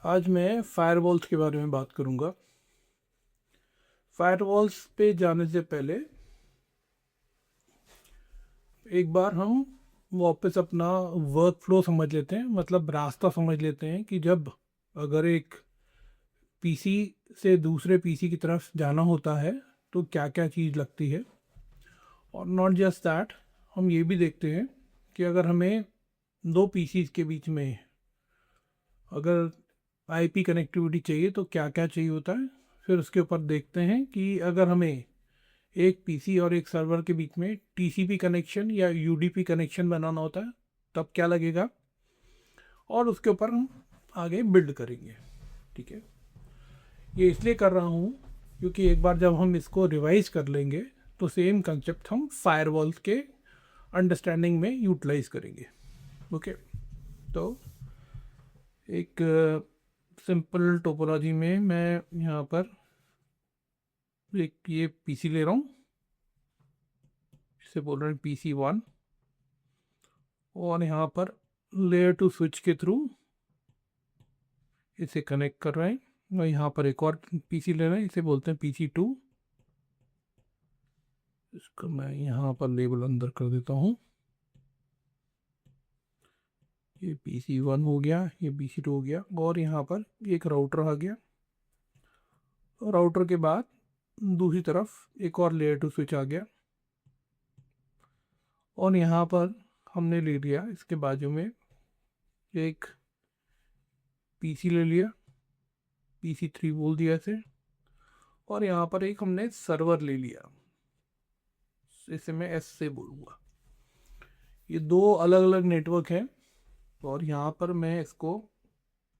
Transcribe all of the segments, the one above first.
आज मैं फायरवॉल्स के बारे में बात करूंगा। फायरवॉल्स पे जाने से पहले एक बार हम वापस अपना वर्क फ्लो समझ लेते हैं, मतलब रास्ता समझ लेते हैं कि जब अगर एक पीसी से दूसरे पीसी की तरफ जाना होता है तो क्या क्या चीज़ लगती है। और नॉट जस्ट दैट, हम ये भी देखते हैं कि अगर हमें दो पीसीज के बीच में अगर आईपी कनेक्टिविटी चाहिए तो क्या क्या चाहिए होता है। फिर उसके ऊपर देखते हैं कि अगर हमें एक पीसी और एक सर्वर के बीच में टीसीपी कनेक्शन या यूडीपी कनेक्शन बनाना होता है तब क्या लगेगा, और उसके ऊपर हम आगे बिल्ड करेंगे। ठीक है, ये इसलिए कर रहा हूँ क्योंकि एक बार जब हम इसको रिवाइज कर लेंगे तो सेम कंसेप्ट हम फायरवॉल्स के अंडरस्टैंडिंग में यूटिलाइज करेंगे। ओके, तो एक सिंपल टोपोलॉजी में मैं यहाँ पर एक ये पीसी ले रहा हूँ, इसे बोल रहे हैं PC1, और यहाँ पर लेयर टू स्विच के थ्रू इसे कनेक्ट कर रहे हैं। और यहाँ पर एक और पीसी ले रहे हैं, इसे बोलते हैं PC2। इसका मैं यहाँ पर लेबल अंदर कर देता हूँ। ये PC1 हो गया, ये PC2 हो गया, और यहाँ पर एक राउटर आ गया। राउटर के बाद दूसरी तरफ एक और लेयर टू स्विच आ गया, और यहाँ पर हमने ले लिया इसके बाजू में एक पीसी ले लिया, PC3 बोल दिया इसे, और यहाँ पर एक हमने सर्वर ले लिया, इसे मैं S से बोलूँगा। ये दो अलग अलग नेटवर्क हैं, और यहाँ पर मैं इसको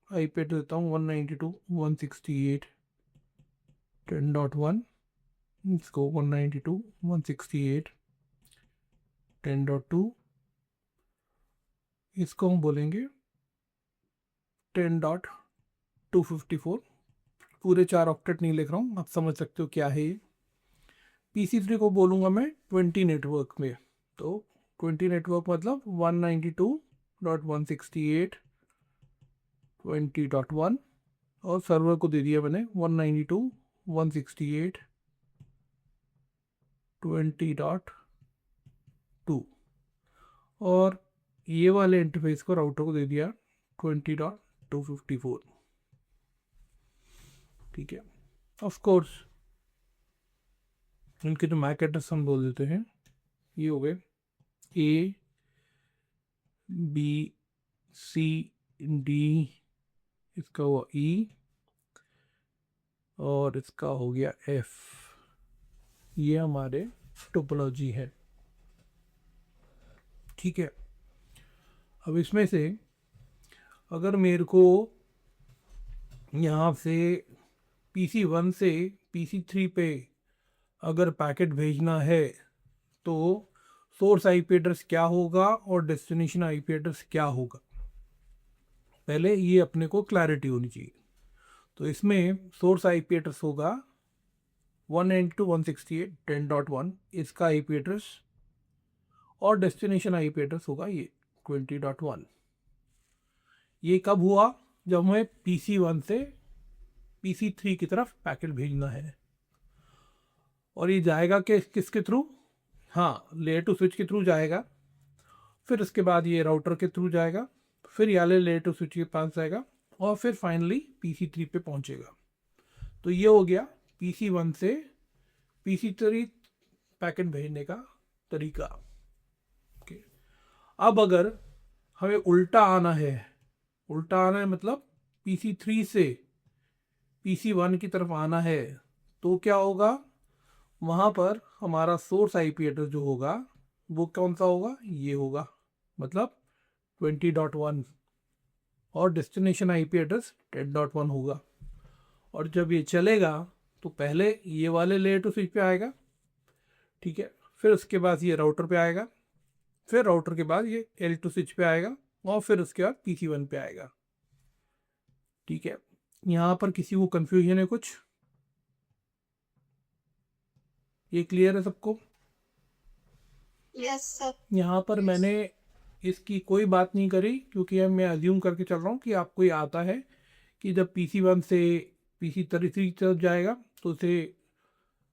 IP देता हूँ 192.168.10.1, इसको 192.168.10.2, इसको हम बोलेंगे 10.254। पूरे 4 ऑक्टेट नहीं लिख रहा हूँ, आप समझ सकते हो क्या है ये। PC3 को बोलूँगा मैं 20 नेटवर्क में, तो 20 नेटवर्क मतलब 192.168.20.1, और सर्वर को दे दिया मैंने 192.168.20.2, और ये वाले इंटरफेस को राउटर को दे दिया 20.254। ठीक है, ऑफ कोर्स इनके जो मैक एड्रेस हम बोल देते हैं, ये हो गए ABCD, इसका हुआ E, और इसका हो गया F। ये हमारे टोपोलॉजी है। ठीक है, अब इसमें से अगर मेरे को यहाँ से PC1 से PC3 पे अगर पैकेट भेजना है तो सोर्स IP एड्रेस क्या होगा और डेस्टिनेशन IP एड्रेस क्या होगा, पहले ये अपने को क्लैरिटी होनी चाहिए। तो इसमें सोर्स IP एड्रेस होगा 192.168.10.1, इसका IP एड्रेस, और डेस्टिनेशन IP एड्रेस होगा ये 20.1। ये कब हुआ, जब हमें PC1 से PC3 की तरफ पैकेट भेजना है। और ये जाएगा किसके थ्रू, हाँ, लेयर टू स्विच के थ्रू जाएगा, फिर उसके बाद ये राउटर के थ्रू जाएगा, फिर याले लेयर टू स्विच के पास जाएगा, और फिर फाइनली PC3 पे पहुंचेगा। तो ये हो गया PC1 से PC3 पैकेट भेजने का तरीका। ओके, अब अगर हमें उल्टा आना है मतलब PC3 से PC1 की तरफ आना है, तो क्या होगा, वहाँ पर हमारा सोर्स IP एड्रेस जो होगा वो कौन सा होगा, ये होगा, मतलब 20.1, और डेस्टिनेशन IP एड्रेस 10.1 होगा। और जब ये चलेगा तो पहले ये वाले लेयर टू स्विच पे आएगा, ठीक है, फिर उसके बाद ये राउटर पे आएगा, फिर राउटर के बाद ये L2 स्विच पे आएगा, और फिर उसके बाद PC1 पे आएगा। ठीक है, यहाँ पर किसी को कंफ्यूजन है कुछ, ये क्लियर है सबको? Yes sir. यहाँ पर मैंने इसकी कोई बात नहीं करी क्योंकि अब मैं अज्यूम करके चल रहा हूँ कि आपको ये आता है कि जब PC1 से PC33 की तरफ जाएगा तो उसे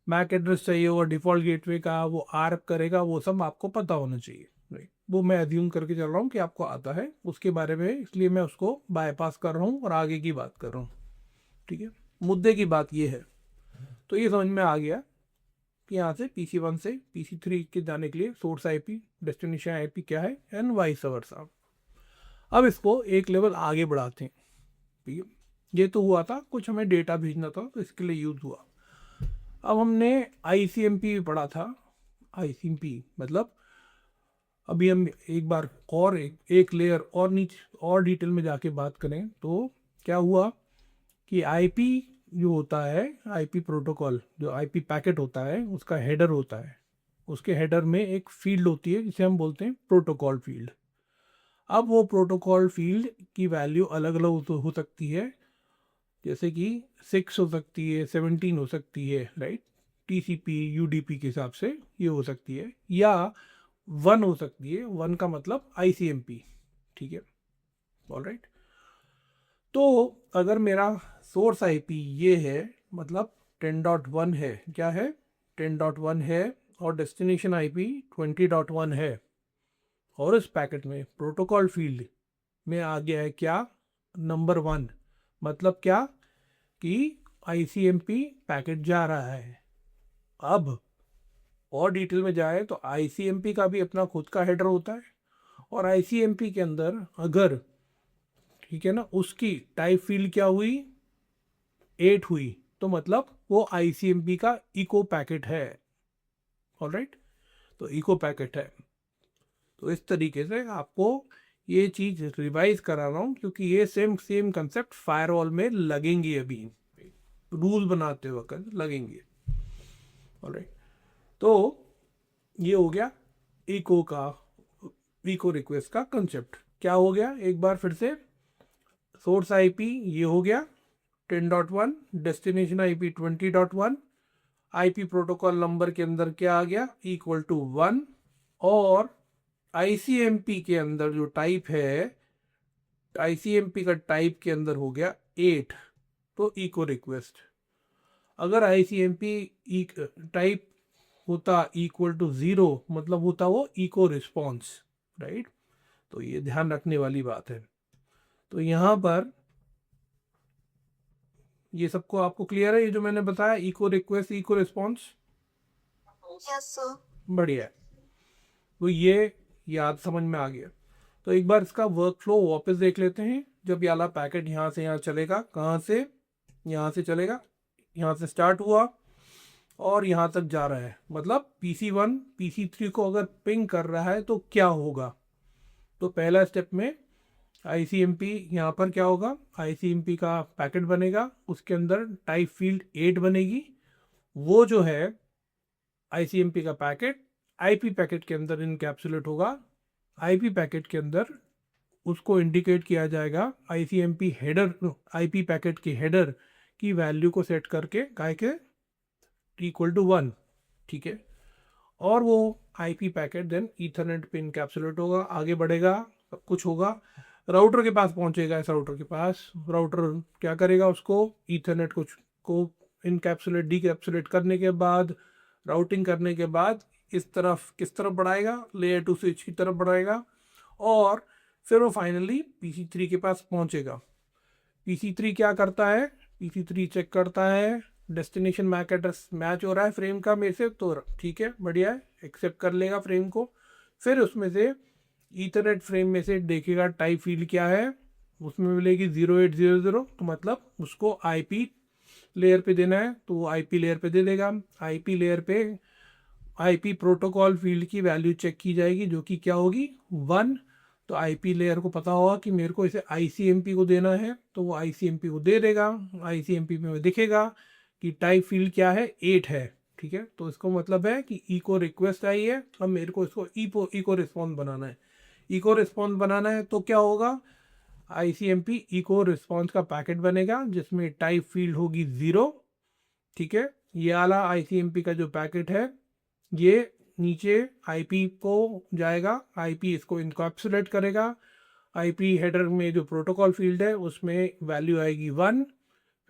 मैक एड्रेस चाहिए होगा डिफ़ॉल्ट गेटवे का, वो आर्क करेगा, वो सब आपको पता होना चाहिए, राइट। वो मैं अज्यूम करके चल रहा हूँ कि आपको आता है उसके बारे में, इसलिए मैं उसको बाईपास कर रहा हूँ और आगे की बात कर रहा हूँ, ठीक है। मुद्दे की बात ये है, तो ये समझ में आ गया कि यहाँ से PC1 से PC3 के जाने के लिए सोर्स IP डेस्टिनेशन IP क्या है एंड वाइस वर्सा। अब इसको एक लेवल आगे बढ़ाते हैं, ठीक है। ये तो हुआ था, कुछ हमें डेटा भेजना था तो इसके लिए यूज़ हुआ। अब हमने ICMP भी पढ़ा था। ICMP मतलब अभी हम एक बार और एक लेयर और नीचे और डिटेल में जाके बात करें तो क्या हुआ कि IP जो होता है, IP प्रोटोकॉल जो IP पैकेट होता है उसका हेडर होता है, उसके हेडर में एक फील्ड होती है जिसे हम बोलते हैं प्रोटोकॉल फील्ड। अब वो प्रोटोकॉल फील्ड की वैल्यू अलग अलग हो सकती है, जैसे कि 6 हो सकती है, 17 हो सकती है, राइट। TCP UDP के हिसाब से ये हो सकती है, या 1 हो सकती है, 1 का मतलब ICMP, ठीक है, ऑलराइट। तो अगर मेरा सोर्स IP ये है, मतलब 10.1 है, क्या है 10.1 है, और डेस्टिनेशन IP 20.1 है, और इस पैकेट में प्रोटोकॉल फील्ड में आ गया है क्या, नंबर 1, मतलब क्या कि ICMP पैकेट जा रहा है। अब और डिटेल में जाए तो ICMP का भी अपना खुद का हेडर होता है, और ICMP के अंदर अगर, ठीक है ना, उसकी टाइप फील्ड क्या हुई 8 हुई, तो मतलब वो ICMP का इको पैकेट है, ऑलराइट। तो इको पैकेट है। तो इस तरीके से आपको ये चीज़ रिवाइज करा रहा हूँ, क्योंकि ये सेम कंसेप्ट फायरवॉल में लगेंगे, अभी रूल बनाते वक्त लगेंगे, ऑलराइट। तो ये हो गया इको का, इको रिक्वेस्ट का कंसेप्ट क्या हो गया, एक बार फिर से। सोर्स IP ये हो गया 10.1, destination IP 20.1, IP protocol number के अंदर क्या आ गया इक्वल टू 1, और ICMP के अंदर जो टाइप है, ICMP का टाइप के अंदर हो गया 8, तो इको रिक्वेस्ट। अगर ICMP टाइप होता इक्वल टू 0, मतलब होता वो इको रिस्पॉन्स, राइट। तो ये ध्यान रखने वाली बात है। तो यहाँ पर ये सबको आपको क्लियर है, ये जो मैंने बताया echo request echo response, Yes, sir. बढ़िया है। तो ये याद समझ में आ गया। तो एक बार इसका वर्क फ्लो वापस देख लेते हैं। जब ये वाला पैकेट यहाँ से यहाँ चलेगा, कहाँ से, यहाँ से चलेगा, यहाँ से स्टार्ट हुआ और यहाँ तक जा रहा है, मतलब PC1 PC3 को अगर पिंग कर रहा है तो क्या होगा। तो पहला स्टेप में ICMP यहाँ पर क्या होगा, ICMP का पैकेट बनेगा, उसके अंदर टाइप फील्ड 8 बनेगी। वो जो है ICMP का पैकेट IP पैकेट के अंदर इनकैप्सुलेट होगा। IP पैकेट के अंदर उसको इंडिकेट किया जाएगा ICMP हेडर, IP पैकेट के हेडर की वैल्यू को सेट करके काय के इक्वल टू 1, ठीक है। और वो IP पैकेट देन ईथरनेट पे इनकैप्सुलेट होगा, आगे बढ़ेगा, सब कुछ होगा, राउटर के पास पहुंचेगा। इस राउटर के पास राउटर क्या करेगा, उसको ईथरनेट को इनकैप्सुलेट डीकैप्सुलेट करने के बाद, राउटिंग करने के बाद इस तरफ किस तरफ बढ़ाएगा, लेयर 2 स्विच की तरफ बढ़ाएगा, और फिर वो फाइनली PC3 के पास पहुंचेगा। PC3 क्या करता है, PC3 चेक करता है डेस्टिनेशन मैक एड्रेस मैच हो रहा है फ्रेम का मेरे से, तो ठीक है, बढ़िया है, एक्सेप्ट कर लेगा फ्रेम को। फिर उसमें से ईथरनेट फ्रेम में से देखेगा टाइप फील्ड क्या है, उसमें मिलेगी 0800, तो मतलब उसको IP लेयर पे देना है, तो वो IP लेयर पे दे देगा। IP लेयर पे IP प्रोटोकॉल फील्ड की वैल्यू चेक की जाएगी, जो कि क्या होगी 1। तो IP लेयर को पता होगा कि मेरे को इसे ICMP को देना है, तो वो ICMP को दे देगा। ICMP में दिखेगा कि टाइप फील्ड क्या है 8 है, ठीक है। तो इसको मतलब है कि इको रिक्वेस्ट आई है, अब मेरे को इसको इको रिस्पॉन्स बनाना है। इको रिस्पॉन्स बनाना है तो क्या होगा, ICMP इको रिस्पॉन्स का पैकेट बनेगा जिसमें टाइप फील्ड होगी 0, ठीक है। ये वाला ICMP का जो पैकेट है ये नीचे IP को जाएगा, IP इसको इनकैप्सुलेट करेगा, आईपी हेडर में जो प्रोटोकॉल फील्ड है उसमें वैल्यू आएगी 1।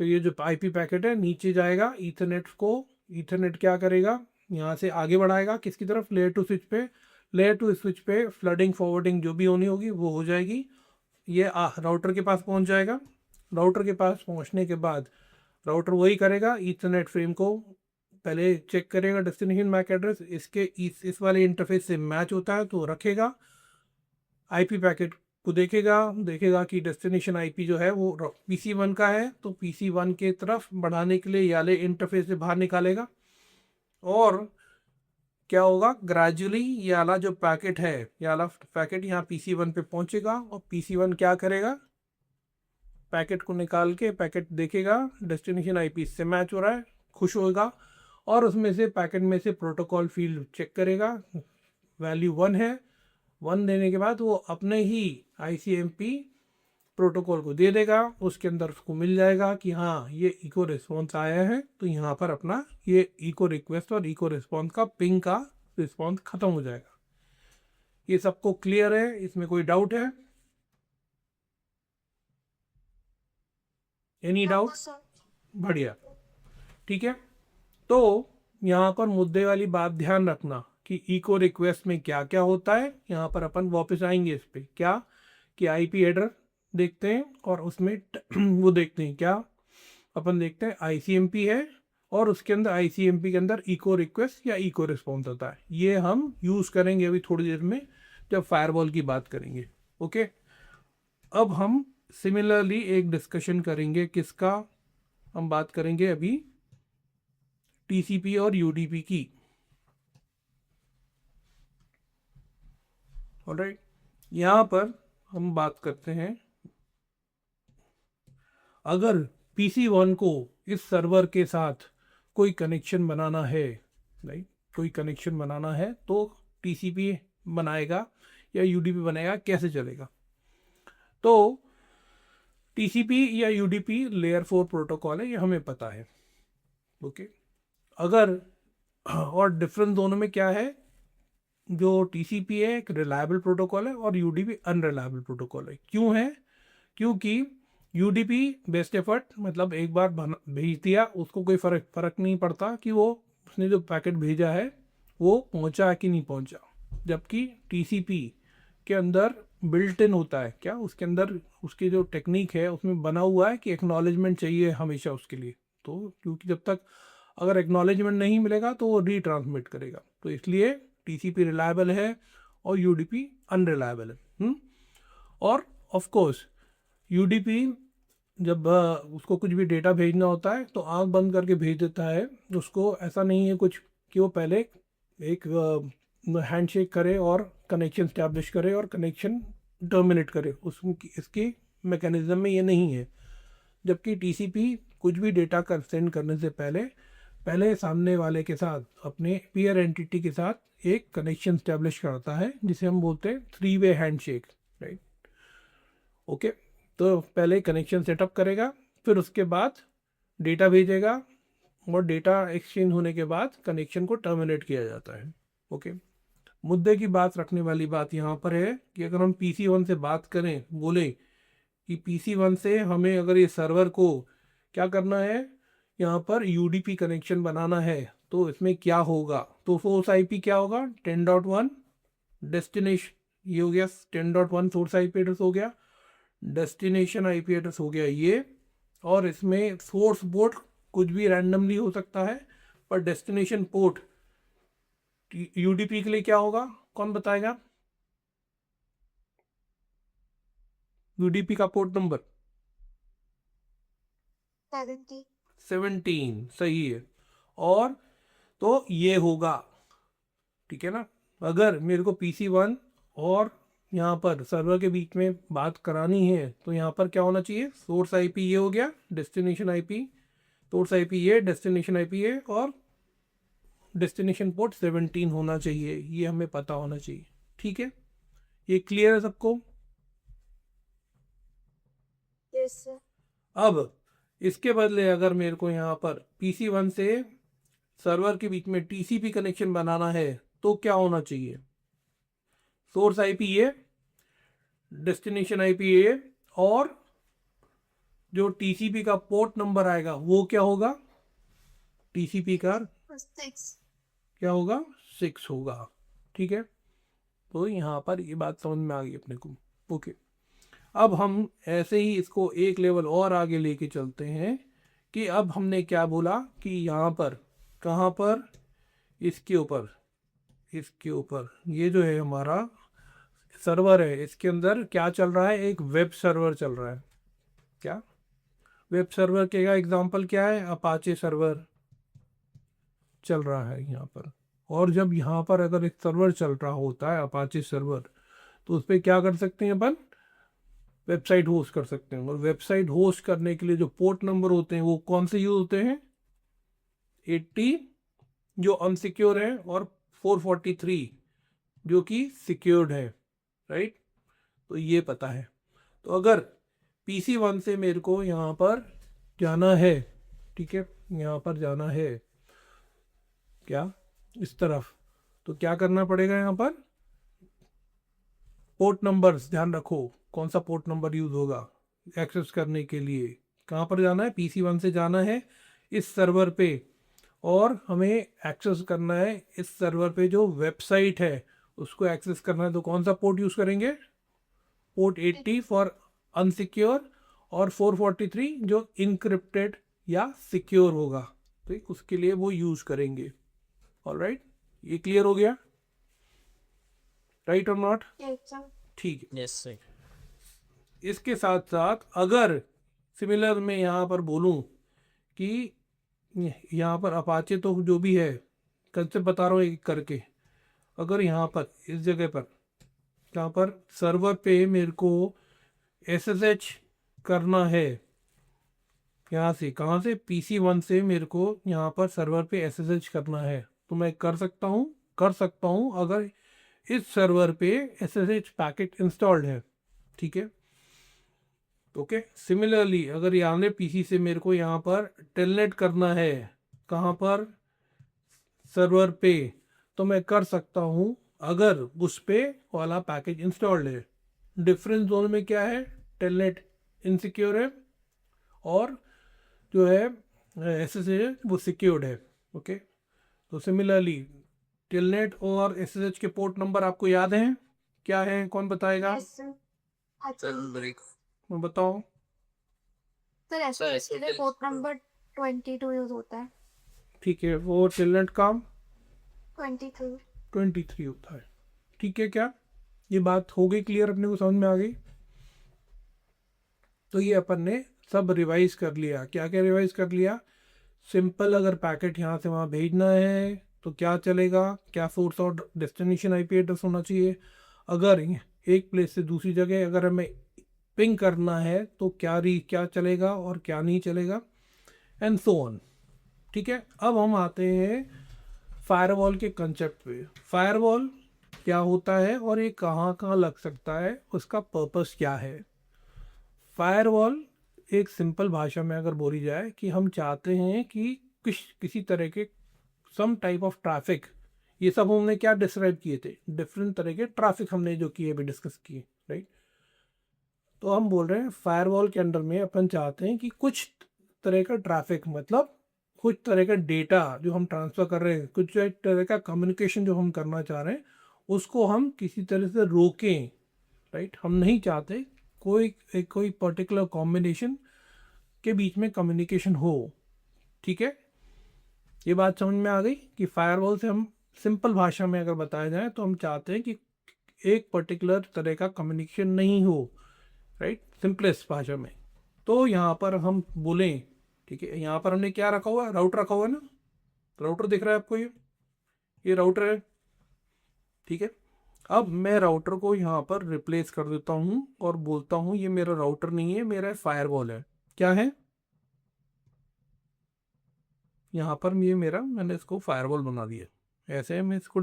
फिर ये जो आईपी पैकेट है नीचे जाएगा, ईथरनेट क्या करेगा, यहाँ से आगे बढ़ाएगा किसकी तरफ, लेयर टू स्विच पे। लेयर टू स्विच पे फ्लडिंग फॉरवर्डिंग जो भी होनी होगी वो हो जाएगी। ये राउटर के पास पहुँच जाएगा। राउटर के पास पहुँचने के बाद राउटर वही करेगा, ईथरनेट फ्रेम को पहले चेक करेगा डेस्टिनेशन मैक एड्रेस इसके इस वाले इंटरफेस से मैच होता है तो रखेगा। आईपी पैकेट को देखेगा कि डेस्टिनेशन आईपी जो है वो PC1 का है तो PC1 के तरफ बढ़ाने के लिए ये वाले इंटरफेस से बाहर निकालेगा। और क्या होगा, ग्रेजुअली ये वाला जो पैकेट है, ये वाला पैकेट यहाँ PC1 पे पहुंचेगा और PC1 क्या करेगा, पैकेट को निकाल के पैकेट देखेगा डेस्टिनेशन आईपी से मैच हो रहा है, खुश होगा और उसमें से पैकेट में से प्रोटोकॉल फील्ड चेक करेगा, वैल्यू 1 है। 1 देने के बाद वो अपने ही ICMP प्रोटोकॉल को दे देगा, उसके अंदर उसको मिल जाएगा कि हाँ ये इको रिस्पॉन्स आया है। तो यहाँ पर अपना ये इको रिक्वेस्ट और इको रिस्पॉन्स का पिंग का रिस्पॉन्स खत्म हो जाएगा। ये सबको क्लियर है, इसमें कोई डाउट है? Any doubt? Yes, sir. बढ़िया, ठीक है। तो यहाँ पर मुद्दे वाली बात ध्यान रखना कि इको रिक्वेस्ट में क्या क्या होता है। यहाँ पर अपन वापस आएंगे इस पे, क्या कि आईपी हेडर देखते हैं और उसमें वो देखते हैं क्या, अपन देखते हैं ICMP है और उसके अंदर ICMP के अंदर इको रिक्वेस्ट या इको रिस्पॉन्स होता है। ये हम यूज़ करेंगे अभी थोड़ी देर में जब फायरवॉल की बात करेंगे। ओके, अब हम सिमिलरली एक डिस्कशन करेंगे किसका, हम बात करेंगे अभी TCP और UDP की। ऑलराइट, यहाँ पर हम बात करते हैं, अगर PC1 को इस सर्वर के साथ कोई कनेक्शन बनाना है, राइट, कोई कनेक्शन बनाना है तो TCP बनाएगा या UDP बनाएगा, कैसे चलेगा? तो TCP या UDP लेयर 4 प्रोटोकॉल है, ये हमें पता है। ओके, अगर और डिफरेंस दोनों में क्या है, जो TCP है एक रिलायबल प्रोटोकॉल है और UDP अनरिलायबल प्रोटोकॉल है। क्यों है? क्योंकि UDP बेस्ट एफर्ट, मतलब एक बार भेज दिया उसको कोई फर्क नहीं पड़ता कि वो उसने जो पैकेट भेजा है वो पहुंचा कि नहीं पहुंचा। जबकि TCP के अंदर बिल्ट इन होता है, क्या उसके अंदर उसकी जो टेक्निक है उसमें बना हुआ है कि एक्नॉलेजमेंट चाहिए हमेशा उसके लिए। तो क्योंकि जब तक अगर एक्नॉलेजमेंट नहीं मिलेगा तो वो रीट्रांसमिट करेगा, तो इसलिए TCP रिलायबल है और UDP अनरिलायबल है। और ऑफ कोर्स UDP जब उसको कुछ भी डेटा भेजना होता है तो आंख बंद करके भेज देता है उसको, ऐसा नहीं है कुछ कि वो पहले एक हैंडशेक करे और कनेक्शन स्टैब्लिश करे और कनेक्शन टर्मिनेट करे, उसकी इसकी मैकेनिज्म में ये नहीं है। जबकि TCP कुछ भी डेटा कर सेंड करने से पहले सामने वाले के साथ, अपने पीयर एंटिटी के साथ एक कनेक्शन स्टैब्लिश करता है जिसे हम बोलते हैं 3-वे हैंडशेक, राइट। ओके, तो पहले कनेक्शन सेटअप करेगा, फिर उसके बाद डेटा भेजेगा और डेटा एक्सचेंज होने के बाद कनेक्शन को टर्मिनेट किया जाता है। ओके, मुद्दे की बात रखने वाली बात यहाँ पर है कि अगर हम PC1 से बात करें, बोले कि PC1 से हमें अगर ये सर्वर को क्या करना है, यहाँ पर UDP कनेक्शन बनाना है तो इसमें क्या होगा, तो सोर्स IP क्या होगा 10.1, डेस्टिनेशन ये हो गया 10.1 सोर्स IP एड्रेस हो गया, डेस्टिनेशन IP एड्रेस हो गया ये, और इसमें सोर्स पोर्ट कुछ भी रैंडमली हो सकता है, पर डेस्टिनेशन पोर्ट UDP के लिए क्या होगा, कौन बताएगा? UDP का पोर्ट नंबर 17 सही है। और तो ये होगा, ठीक है ना। अगर मेरे को PC1 और यहाँ पर सर्वर के बीच में बात करानी है तो यहाँ पर क्या होना चाहिए, सोर्स IP ये हो गया, डेस्टिनेशन IP, सोर्स IP ये, डेस्टिनेशन IP ये, और डेस्टिनेशन पोर्ट 17 होना चाहिए, ये हमें पता होना चाहिए। ठीक है, ये क्लियर है सबको? Yes, sir. अब इसके बदले अगर मेरे को यहाँ पर PC1 से सर्वर के बीच में TCP कनेक्शन बनाना है तो क्या होना चाहिए, सोर्स IP ये, डेस्टिनेशन आईपी ए, और जो टीसीपी का पोर्ट नंबर आएगा वो क्या होगा, टीसीपी का 6. क्या होगा, 6 होगा। ठीक है, तो यहाँ पर ये बात समझ में आ गई अपने को। ओके, अब हम ऐसे ही इसको एक लेवल और आगे लेके चलते हैं कि अब हमने क्या बोला कि यहाँ पर, कहाँ पर, इसके ऊपर, इसके ऊपर ये जो है हमारा सर्वर है, इसके अंदर क्या चल रहा है, एक वेब सर्वर चल रहा है। क्या वेब सर्वर के का एग्जांपल क्या है, अपाचे सर्वर चल रहा है यहाँ पर। और जब यहाँ पर अगर एक सर्वर चल रहा होता है अपाचे सर्वर, तो उस पर क्या कर सकते हैं अपन, वेबसाइट होस्ट कर सकते हैं। और वेबसाइट होस्ट करने के लिए जो पोर्ट नंबर होते हैं वो कौन से यूज होते हैं, 80 जो अनसिक्योर है, और 443 जो कि सिक्योर्ड है, राइट। तो ये पता है। तो अगर PC1 से मेरे को यहाँ पर जाना है, ठीक है, यहाँ पर जाना है क्या, इस तरफ, तो क्या करना पड़ेगा, यहाँ पर पोर्ट नंबर्स ध्यान रखो, कौन सा पोर्ट नंबर यूज होगा एक्सेस करने के लिए। कहाँ पर जाना है, PC1 से जाना है इस सर्वर पे, और हमें एक्सेस करना है इस सर्वर पे जो वेबसाइट है उसको एक्सेस करना है। तो कौन सा पोर्ट यूज करेंगे, पोर्ट 80 फॉर अनसिक्योर, और 443 जो इनक्रिप्टेड या सिक्योर होगा, तो उसके लिए वो यूज करेंगे। ऑलराइट, ये क्लियर हो गया, राइट और नॉट, Yes, sir. ठीक है। Yes sir. इसके साथ साथ अगर सिमिलर में यहाँ पर बोलूँ कि यहाँ पर अपाचे तो जो भी है, कंसेप्ट बता रहा हूँ एक करके, अगर यहाँ पर इस जगह पर, यहाँ पर सर्वर पे मेरे को SSH करना है, यहाँ से, कहाँ से, PC1 से मेरे को यहाँ पर सर्वर पे SSH करना है, तो मैं कर सकता हूँ अगर इस सर्वर पे SSH पैकेट इंस्टॉल्ड है। ठीक है, ओके। सिमिलरली अगर यहाँ पीसी से मेरे को यहाँ पर टेलनेट करना है, कहाँ पर, सर्वर पे, तो मैं कर सकता हूँ अगर उस पे वाला पैकेज इंस्टॉल्ड है। डिफरेंस दोनों में क्या है, टेलनेट इनसिक्योर है और जो है SSH वो सिक्योर्ड है। ओके, तो सिमिलरली टेलनेट और SSH के पोर्ट नंबर आपको याद हैं, क्या है, कौन बताएगा, Yes, sir. अच्छा, मैं बताओ। सर SSH के लिए पोर्ट नंबर 22 यूज होता है, ठीक है, वो टेलनेट का 23. 23 होता है। ठीक है, क्या ये बात हो गई क्लियर, अपने को समझ में आ गई। तो ये अपन ने सब रिवाइज कर लिया। क्या क्या रिवाइज कर लिया, सिंपल अगर पैकेट यहाँ से वहाँ भेजना है तो क्या चलेगा, क्या सोर्स और डेस्टिनेशन आईपी एड्रेस होना चाहिए। अगर एक प्लेस से दूसरी जगह अगर हमें पिंग करना है तो क्या चलेगा और क्या नहीं चलेगा, एंड सो ऑन। ठीक है, अब हम आते हैं फायरवॉल के कंसेप्ट पे। फायरवॉल क्या होता है और ये कहाँ कहाँ लग सकता है, उसका पर्पस क्या है। फायरवॉल एक सिंपल भाषा में अगर बोली जाए कि हम चाहते हैं कि किसी तरह के सम टाइप ऑफ ट्रैफिक, ये सब हमने क्या डिस्क्राइब किए थे, डिफरेंट तरह के ट्रैफिक हमने जो किए भी डिस्कस किए, राइट। तो हम बोल रहे हैं फायरवॉल के अंदर में अपन चाहते हैं कि कुछ तरह का ट्रैफिक, मतलब कुछ तरह का डेटा जो हम ट्रांसफ़र कर रहे हैं, कुछ तरह का कम्युनिकेशन जो हम करना चाह रहे हैं, उसको हम किसी तरह से रोकें, राइट। हम नहीं चाहते कोई पर्टिकुलर कॉम्बिनेशन के बीच में कम्युनिकेशन हो। ठीक है, ये बात समझ में आ गई कि फायरवॉल से हम सिंपल भाषा में अगर बताया जाए तो हम चाहते हैं कि एक पर्टिकुलर तरह का कम्युनिकेशन नहीं हो, राइट, सिंपलेस्ट भाषा में। तो यहाँ पर हम बोलें, ठीक है, यहाँ पर हमने क्या रखा हुआ है, राउटर रखा हुआ है ना, राउटर दिख रहा है आपको, ये राउटर है। ठीक है, अब मैं राउटर को यहाँ पर रिप्लेस कर देता हूँ और बोलता हूँ ये मेरा राउटर नहीं है, मेरा फायरवॉल है। क्या है, यहाँ पर ये मेरा, मैंने इसको फायरवॉल बना दिया, ऐसे मैं इसको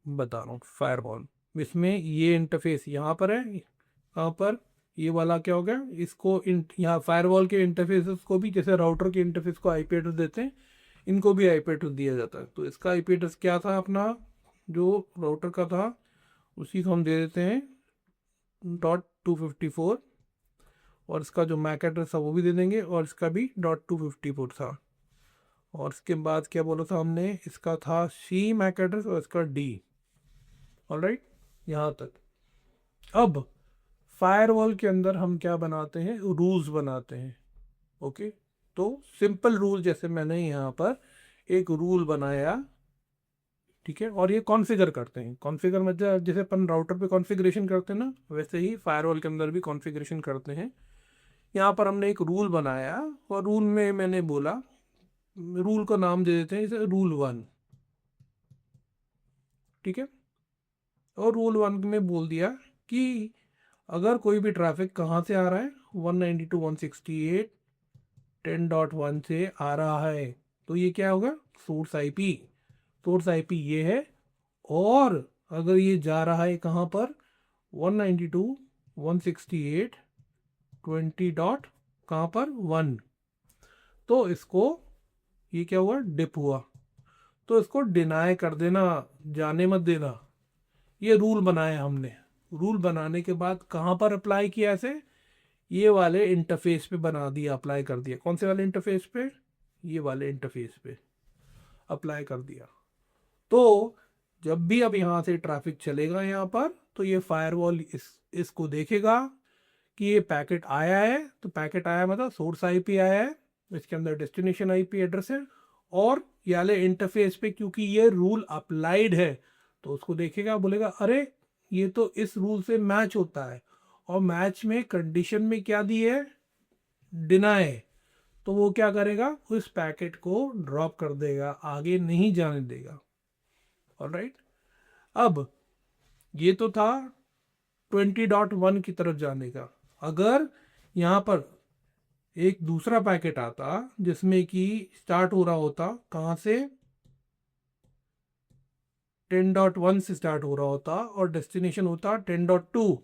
बता रहा हूँ फायरवॉल। इसमें ये इंटरफेस यहाँ पर है, यहाँ पर ये वाला क्या हो गया, इसको यहाँ फायरवॉल के इंटरफेसेस को भी, जैसे राउटर के इंटरफेस को आईपी एड्रेस देते हैं, इनको भी आईपी एड्रेस दिया जाता है। तो इसका आईपी एड्रेस क्या था, अपना जो राउटर का था उसी को हम दे देते हैं .254 और इसका जो मैक एड्रेस था वो भी दे देंगे और इसका भी .254 था। और इसके बाद क्या बोला था हमने, इसका था सी मैक एड्रेस और इसका डी। ऑलराइट, यहाँ तक। अब फायरवॉल के अंदर हम क्या बनाते हैं, रूल्स बनाते हैं। ओके, तो सिंपल रूल, जैसे मैंने यहाँ पर एक रूल बनाया, ठीक है, और ये कॉन्फ़िगर करते हैं। कॉन्फ़िगर मतलब जैसे अपन राउटर पे कॉन्फ़िगरेशन करते हैं ना, वैसे ही फायरवॉल के अंदर भी कॉन्फ़िगरेशन करते हैं। यहाँ पर हमने एक रूल बनाया और रूल में मैंने बोला, रूल का नाम दे देते हैं इसे रूल 1, ठीक है। और रूल 1 में बोल दिया कि अगर कोई भी ट्रैफिक कहाँ से आ रहा है, 192.168.10.1 से आ रहा है, तो ये क्या होगा, सोर्स आईपी। सोर्स आईपी ये है, और अगर ये जा रहा है कहाँ पर, 192.168.20 डॉट कहाँ पर 1, तो इसको, ये क्या हुआ, डिप हुआ, तो इसको डिनाई कर देना, जाने मत देना। ये रूल बनाया हमने। रूल बनाने के बाद कहाँ पर अप्लाई किया ऐसे, ये वाले इंटरफेस पे बना दिया, अप्लाई कर दिया। कौन से वाले इंटरफेस पे, ये वाले इंटरफेस पे अप्लाई कर दिया। तो जब भी अब यहाँ से ट्रैफिक चलेगा यहाँ पर, तो ये फायरवॉल इसको देखेगा कि ये पैकेट आया है, तो पैकेट आया मतलब सोर्स आईपी आया है, इसके अंदर डेस्टिनेशन आईपी एड्रेस है, और ये वाले इंटरफेस पे क्योंकि ये रूल अप्लाइड है, तो उसको देखेगा, बोलेगा अरे ये तो इस रूल से मैच होता है, और मैच में कंडीशन में क्या दी है, डिनाई, तो वो क्या करेगा, उस पैकेट को ड्रॉप कर देगा, आगे नहीं जाने देगा। ऑलराइट, अब ये तो था 20.1 की तरफ जाने का। अगर यहाँ पर एक दूसरा पैकेट आता जिसमें कि स्टार्ट हो रहा होता कहाँ से, 10.1 से स्टार्ट हो रहा होता और डेस्टिनेशन होता 10.2,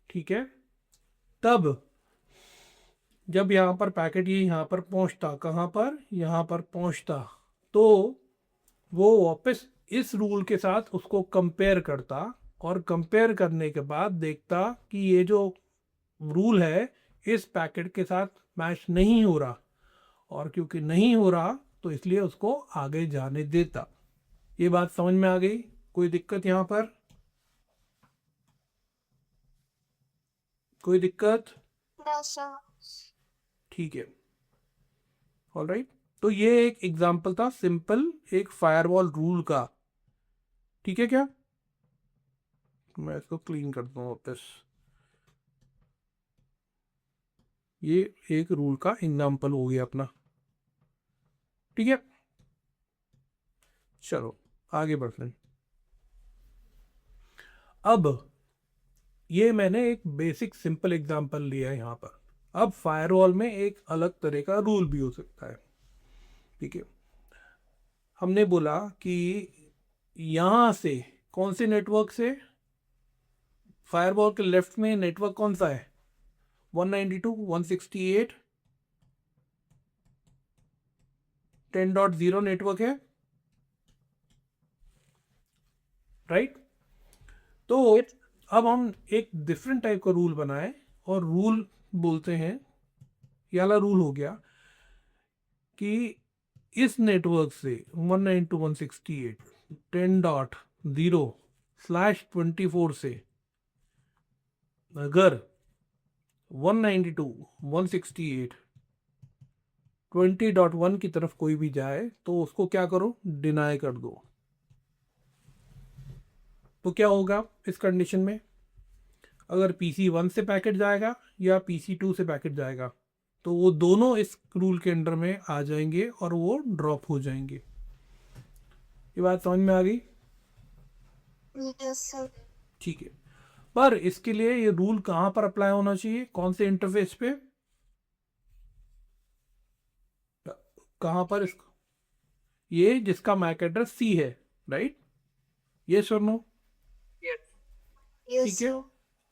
ठीक है, तब जब यहाँ पर पैकेट ये यहाँ पर पहुँचता, कहाँ पर, यहाँ पर पहुँचता, तो वो वापस इस रूल के साथ उसको कंपेयर करता, और कंपेयर करने के बाद देखता कि ये जो रूल है इस पैकेट के साथ मैच नहीं हो रहा, और क्योंकि नहीं हो रहा तो इसलिए उसको आगे जाने देता। ये बात समझ में आ गई? कोई दिक्कत यहाँ पर, कोई दिक्कत? No, sir. ठीक है, ऑलराइट। तो ये एक एग्जांपल था सिंपल एक फायरवॉल रूल का, ठीक है क्या? मैं इसको क्लीन करता हूँ वापस। ये एक रूल का एग्जांपल हो गया अपना, ठीक है। चलो आगे बढ़ते हैं। अब ये मैंने एक बेसिक सिंपल एग्जांपल लिया है यहाँ पर। अब फायरवॉल में एक अलग तरह का रूल भी हो सकता है, ठीक है। हमने बोला कि यहाँ से, कौन से नेटवर्क से, फायरवॉल के लेफ्ट में नेटवर्क कौन सा है, 192.168.10.0 नेटवर्क है, राइट। तो अब हम एक डिफरेंट टाइप का रूल बनाए, और रूल बोलते हैं, ये वाला रूल हो गया कि इस नेटवर्क से 192.168.10.0/24 से अगर 192.168.20.1 की तरफ कोई भी जाए तो उसको क्या करो, डिनाई कर दो। तो क्या होगा इस कंडीशन में, अगर PC1 से पैकेट जाएगा या PC2 से पैकेट जाएगा, तो वो दोनों इस रूल के अंडर में आ जाएंगे और वो ड्रॉप हो जाएंगे। ये बात समझ में आ गई? Yes, sir. ठीक है, पर इसके लिए ये रूल कहाँ पर अप्लाई होना चाहिए, कौन से इंटरफेस पे, कहाँ पर, इसको, ये जिसका मैक एड्रेस C है, राइट, ये सुनो, Yes, ठीक है। sir.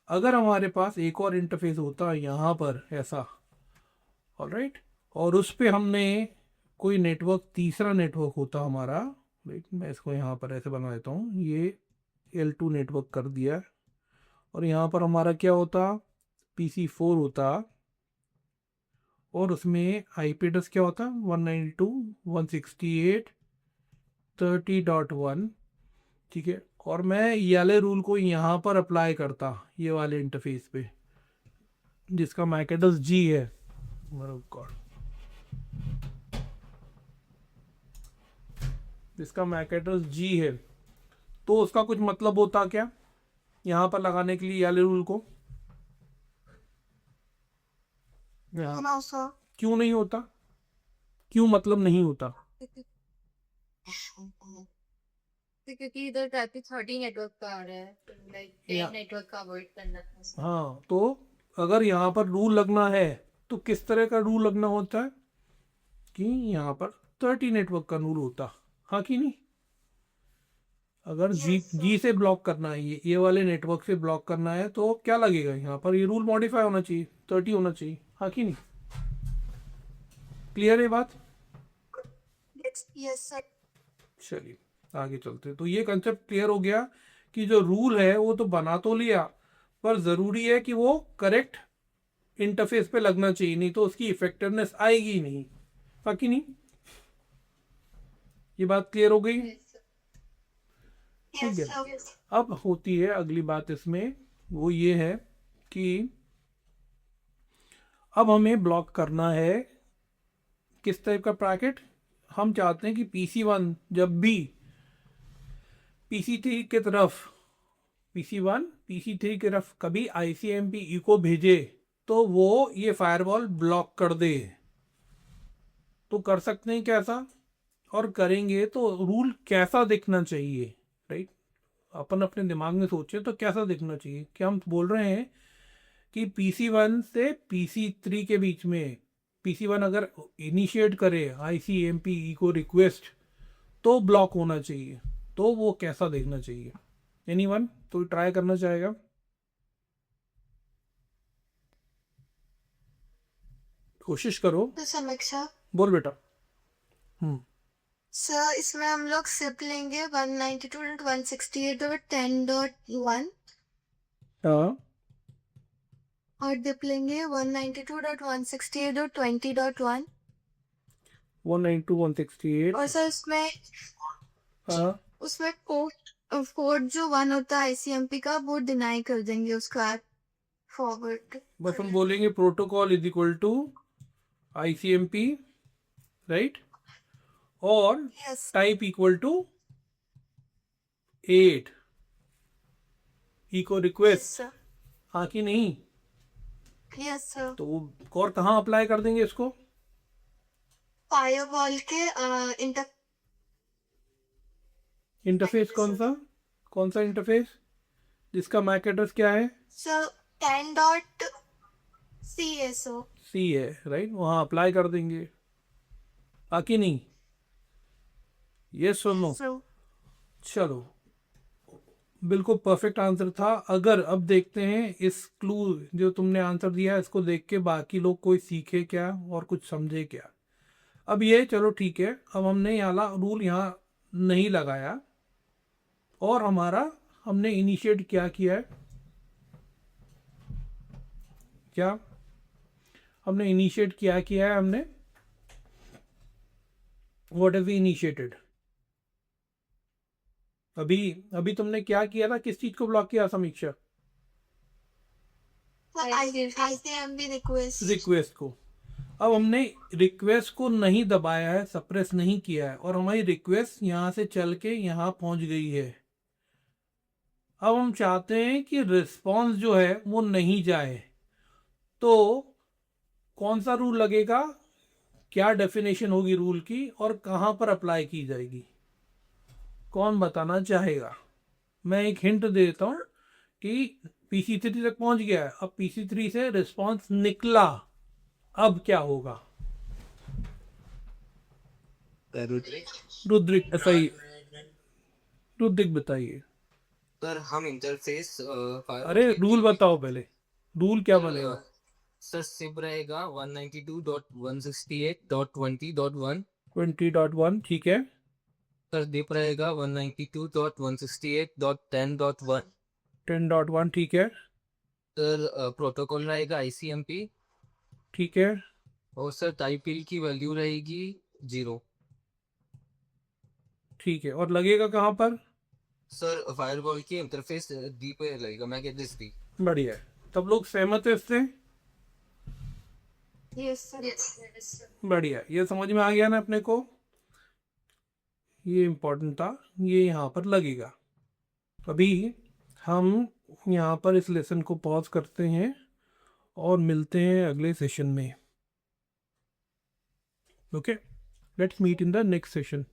अगर हमारे पास एक और इंटरफेस होता यहाँ पर ऐसा, ऑलराइट, और उस पे हमने कोई नेटवर्क, तीसरा नेटवर्क होता हमारा, राइट, मैं इसको यहाँ पर ऐसे बना देता हूँ, ये L2 नेटवर्क कर दिया, और यहाँ पर हमारा क्या होता, PC4 होता, और उसमें IP एड्रेस क्या होता, 192.168.30.1, ठीक है। और मैं ये वाले रूल को यहाँ पर अप्लाई करता, ये वाले इंटरफेस पे, जिसका मैक एड्रेस G है, गॉड, जिसका मैक एड्रेस G है, तो उसका कुछ मतलब होता क्या यहाँ पर लगाने के लिए ये वाले रूल को? यहाँ नो सर, क्यों नहीं होता, क्यों मतलब नहीं होता? क्योंकि इधर ट्रैफिक 30 नेटवर्क का आ रहा है, लाइक या 10 नेटवर्क का अवॉइड करना था। हाँ, तो अगर यहाँ पर रूल लगना है तो किस तरह का रूल लगना होता है कि यहाँ पर 30 नेटवर्क का रूल होता, हाँ कि नहीं? अगर जी से ब्लॉक करना है, ये वाले नेटवर्क से ब्लॉक करना है, तो क्या लगेगा यहाँ पर, ये रूल मॉडिफाई होना चाहिए, 30 होना चाहिए, हाँ कि नहीं? क्लियर है बात? Yes sir. चलिए आगे चलते हैं। तो ये कंसेप्ट क्लियर हो गया कि जो रूल है वो तो बना तो लिया, पर ज़रूरी है कि वो करेक्ट इंटरफेस पे लगना चाहिए, नहीं तो उसकी इफेक्टिवनेस आएगी नहीं, बाकी नहीं। ये बात क्लियर हो गई? ठीक है। अब होती है अगली बात इसमें, वो ये है कि अब हमें ब्लॉक करना है किस टाइप का पैकेट। हम चाहते हैं कि PC1 जब भी PC3 की तरफ, PC1 PC3 की तरफ कभी ICMP इको भेजे तो वो ये फायरवॉल ब्लॉक कर दे। तो कर सकते हैं कैसा, और करेंगे तो रूल कैसा दिखना चाहिए, राइट? अपन अपने दिमाग में सोचे तो कैसा दिखना चाहिए, कि हम बोल रहे हैं कि PC1 से PC3 के बीच में PC1 अगर इनिशिएट करे ICMP इको रिक्वेस्ट तो ब्लॉक होना चाहिए, तो वो कैसा देखना चाहिए? एनीवन तो ट्राई करना चाहेगा? कोशिश करो, तो समीक्षा बोल बेटा। सर, इसमें हम लोग सिप लेंगे 192.168.10.1 हाँ, और डिप लेंगे 192.168.20.1। 192.168। और सर उसमें हाँ, उसमें कोड जो 1 होता है ICMP का, वो डिनाई कर देंगे, उसका फॉरवर्ड। बस हम बोलेंगे protocol is equal to ICMP, right, और yes type equal to 8 echo request, sir. हाँ कि नहीं? Yes sir. तो और कहाँ अप्लाई कर देंगे इसको? फायरवॉल के इंटरफेस कौन सा इंटरफेस जिसका मैक एड्रेस क्या है? Sir 10.CSO। C है, राइट, वहाँ अप्लाई कर देंगे, हाँ कि नहीं? ये सुनो, चलो, बिल्कुल परफेक्ट आंसर था। अगर अब देखते हैं इस क्लू जो तुमने आंसर दिया है, इसको देख के बाकी लोग कोई सीखे क्या और कुछ समझे क्या? अब ये चलो ठीक है, अब हमने यहाँ रूल यहाँ नहीं लगाया, और हमने इनिशिएट क्या किया है, क्या हमने इनिशिएट किया है हमने, व्हाट हैव वी इनिशिएटेड? अभी तुमने क्या किया था, किस चीज को ब्लॉक किया समीक्षा? ICMP रिक्वेस्ट को। अब हमने रिक्वेस्ट को नहीं दबाया है, सप्रेस नहीं किया है, और हमारी रिक्वेस्ट यहाँ से चल के यहाँ पहुंच गई है। अब हम चाहते हैं कि रिस्पॉन्स जो है वो नहीं जाए, तो कौन सा रूल लगेगा, क्या डेफिनेशन होगी रूल की, और कहाँ पर अप्लाई की जाएगी? कौन बताना चाहेगा? मैं एक हिंट दे देता हूँ कि PC3 तक पहुंच गया है, अब PC3 से रिस्पॉन्स निकला, अब क्या होगा? रुद्रिक, सही, रुद्रिक बताइए। सर हम इंटरफेस अरे रूल बताओ पहले, रूल क्या बनेगा? सर सिप रहेगा 192.168.20.1। 20.1, ठीक है। सर डिप रहेगा 192.168.10.1। 10.1 ठीक है, सर प्रोटोकॉल रहेगा ICMP ठीक है, और सर टाइप फील्ड की वैल्यू रहेगी 0। ठीक है। और लगेगा कहाँ पर? सर फायरवॉल की इंटरफेस डी पे लगेगा, मैं कहते डी। बढ़िया है। तब लोग सहमत है इससे? Yes sir. बढ़िया, ये समझ में आ गया ना अपने को? ये इम्पोर्टेंट था, ये यहाँ पर लगेगा। अभी हम यहाँ पर इस लेसन को पॉज करते हैं और मिलते हैं अगले सेशन में। Okay, let's meet in the next session.